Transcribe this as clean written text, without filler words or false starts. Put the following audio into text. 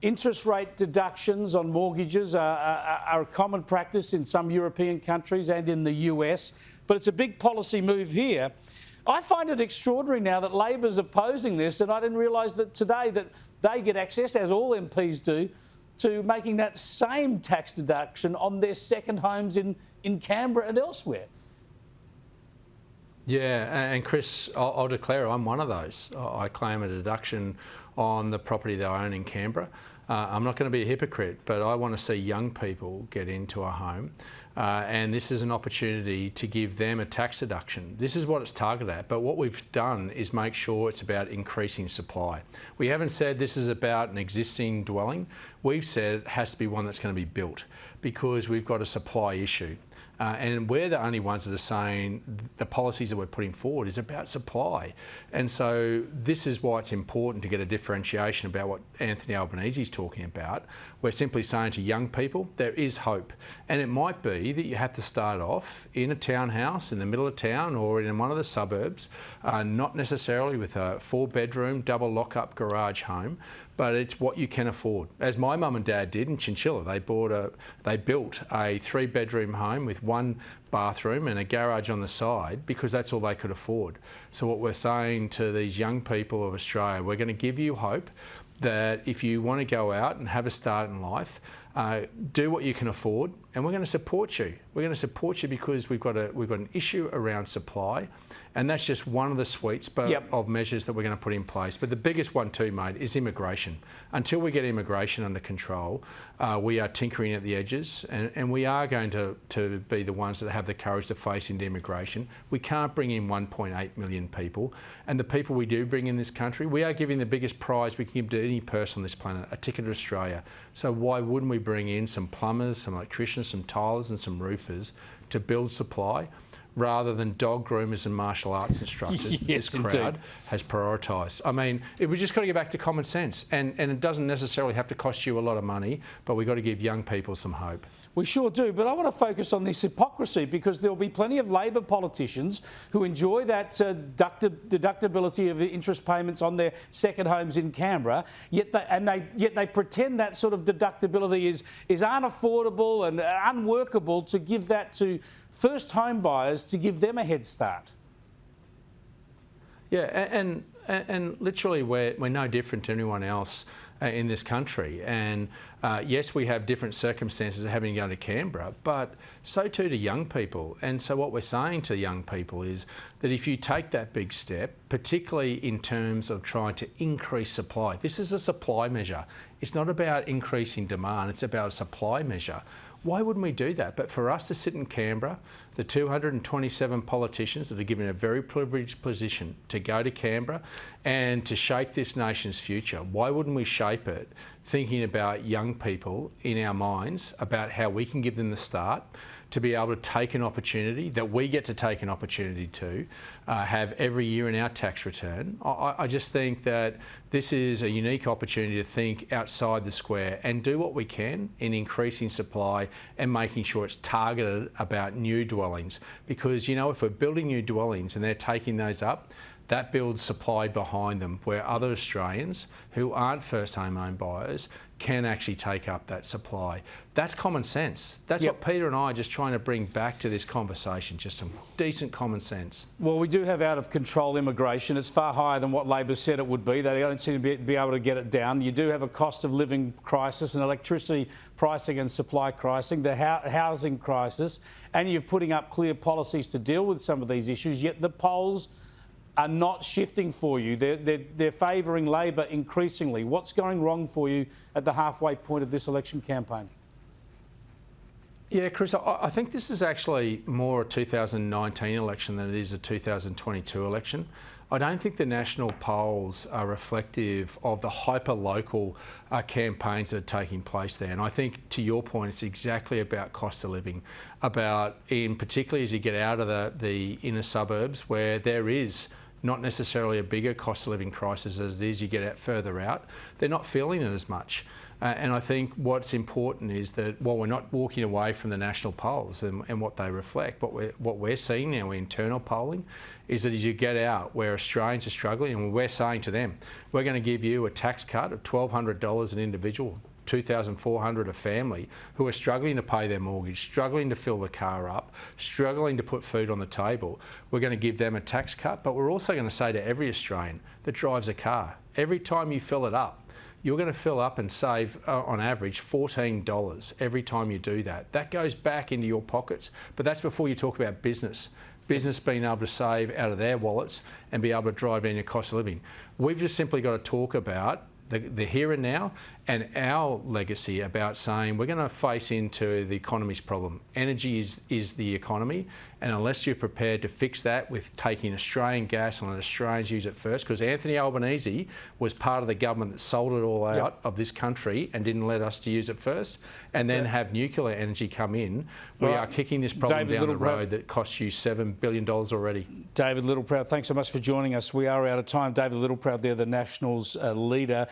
Interest rate deductions on mortgages are a common practice in some European countries and in the US, but it's a big policy move here. I find it extraordinary now that Labor's opposing this, and I didn't realise that today that they get access, as all MPs do, to making that same tax deduction on their second homes in Canberra and elsewhere. Yeah, and Chris, I'll declare I'm one of those. I claim a deduction on the property that I own in Canberra. I'm not going to be a hypocrite, but I want to see young people get into a home. And this is an opportunity to give them a tax deduction. This is what it's targeted at, but what we've done is make sure it's about increasing supply. We haven't said this is about an existing dwelling. We've said it has to be one that's going to be built because we've got a supply issue. And we're the only ones that are saying the policies that we're putting forward is about supply. And so this is why it's important to get a differentiation about what Anthony Albanese is talking about. We're simply saying to young people, there is hope. And it might be that you have to start off in a townhouse in the middle of town or in one of the suburbs, not necessarily with a 4-bedroom, double lock-up garage home, but it's what you can afford. As my mum and dad did in Chinchilla, they built a 3-bedroom home with 1 bathroom and a garage on the side because that's all they could afford. So what we're saying to these young people of Australia, we're going to give you hope that if you want to go out and have a start in life, do what you can afford, and we're going to support you. We're going to support you because we've got an issue around supply, and that's just one of the suites of measures that we're going to put in place. But the biggest one too, mate, is immigration. Until we get immigration under control, we are tinkering at the edges, and we are going to be the ones that have the courage to face into immigration. We can't bring in 1.8 million people, and the people we do bring in this country, we are giving the biggest prize we can give to any person on this planet, a ticket to Australia. So why wouldn't we bring in some plumbers, some electricians, some tilers and some roofers to build supply rather than dog groomers and martial arts instructors? Yes, this crowd has prioritised. I mean, we just got to get back to common sense, and it doesn't necessarily have to cost you a lot of money, but we've got to give young people some hope. We sure do, but I want to focus on this hypocrisy because there will be plenty of Labor politicians who enjoy that deductibility of interest payments on their second homes in Canberra, yet they pretend that sort of deductibility is unaffordable and unworkable to give that to first home buyers to give them a head start. Yeah, and literally we're no different to anyone else in this country. And yes, we have different circumstances of having to go to Canberra, but so too do young people. And so what we're saying to young people is that if you take that big step, particularly in terms of trying to increase supply, this is a supply measure. It's not about increasing demand, it's about a supply measure. Why wouldn't we do that? But for us to sit in Canberra, the 227 politicians that are given a very privileged position to go to Canberra and to shape this nation's future, why wouldn't we shape it thinking about young people in our minds, about how we can give them the start to be able to take an opportunity that we get to take an opportunity to have every year in our tax return? I just think that this is a unique opportunity to think outside the square and do what we can in increasing supply and making sure it's targeted about new dwellings. Because, you know, if we're building new dwellings and they're taking those up, that builds supply behind them where other Australians who aren't first home buyers can actually take up that supply. That's common sense. That's what Peter and I are just trying to bring back to this conversation, just some decent common sense. Well, we do have out of control immigration. It's far higher than what Labor said it would be. They don't seem to be able to get it down. You do have a cost of living crisis, an electricity pricing and supply pricing, the housing crisis, and you're putting up clear policies to deal with some of these issues, yet the polls are not shifting for you. They're favouring Labor increasingly. What's going wrong for you at the halfway point of this election campaign? Yeah, Chris, I think this is actually more a 2019 election than it is a 2022 election. I don't think the national polls are reflective of the hyper-local campaigns that are taking place there. And I think, to your point, it's exactly about cost of living, about, in particularly as you get out of the inner suburbs where there is not necessarily a bigger cost of living crisis as it is you get out further out, they're not feeling it as much. And I think what's important is that while we're not walking away from the national polls and what they reflect, what we're seeing now, internal polling, is that as you get out where Australians are struggling, and we're saying to them, we're going to give you a tax cut of $1,200 an individual, $2,400 a family, who are struggling to pay their mortgage, struggling to fill the car up, struggling to put food on the table. We're going to give them a tax cut, but we're also going to say to every Australian that drives a car, every time you fill it up, you're going to fill up and save, on average, $14 every time you do that. That goes back into your pockets, but that's before you talk about business. Business being able to save out of their wallets and be able to drive down your cost of living. We've just simply got to talk about the here and now and our legacy about saying we're going to face into the economy's problem. Energy is the economy, and unless you're prepared to fix that with taking Australian gas and let Australians use it first, because Anthony Albanese was part of the government that sold it all out of this country and didn't let us to use it first, and then have nuclear energy come in, we are kicking this problem down the road that costs you $7 billion already. David Littleproud, thanks so much for joining us. We are out of time. David Littleproud there, the Nationals leader.